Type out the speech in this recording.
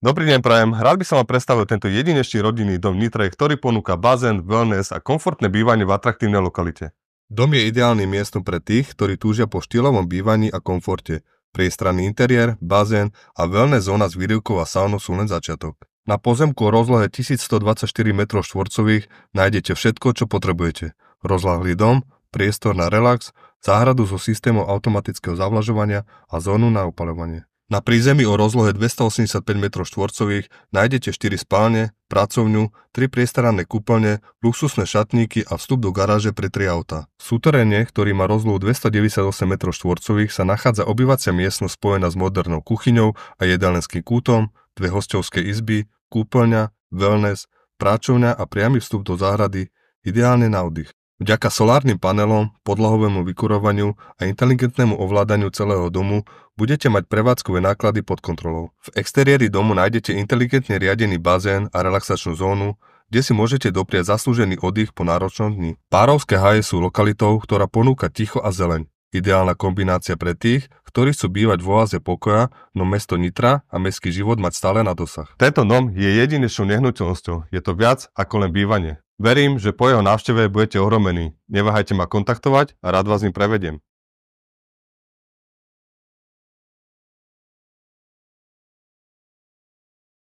Dobrý deň, prajem. Rád by som vám predstavil tento jedinečný rodinný dom v Nitre, ktorý ponúka bazén, wellness a komfortné bývanie v atraktívnej lokalite. Dom je ideálnym miestom pre tých, ktorí túžia po štýlovom bývaní a komforte. Priestranný interiér, bazén a wellness zóna s výrivkou a saunou sú len začiatok. Na pozemku o rozlohe 1124 m2 nájdete všetko, čo potrebujete. Rozľahlý dom, priestor na relax, záhradu so systémom automatického zavlažovania a zónu na opaľovanie. Na prízemí o rozlohe 285 m2 nájdete 4 spálne, pracovňu, 3 priestranné kúpeľne, luxusné šatníky a vstup do garáže pre 3 autá. V súteréne, ktorý má rozlohu 298 m2, sa nachádza obývacia miestnosť spojená s modernou kuchyňou a jedálensky kútom, 2 hosťovské izby, kúpeľňa, wellness, práčovňa a priamy vstup do záhrady, ideálne na oddych. Vďaka solárnym panelom, podlahovému vykurovaniu a inteligentnému ovládaniu celého domu budete mať prevádzkové náklady pod kontrolou. V exteriéri domu nájdete inteligentne riadený bazén a relaxačnú zónu, kde si môžete dopriať zaslúžený oddych po náročnom dni. Párovské haje sú lokalitou, ktorá ponúka ticho a zeleň. Ideálna kombinácia pre tých, ktorí chcú bývať v oáze pokoja, no mesto Nitra a mestský život mať stále na dosah. Tento dom je jedinečnou nehnuteľnosťou, je to viac ako len bývanie. Verím, že po jeho návšteve budete ohromení. Neváhajte ma kontaktovať a rád vás im prevediem.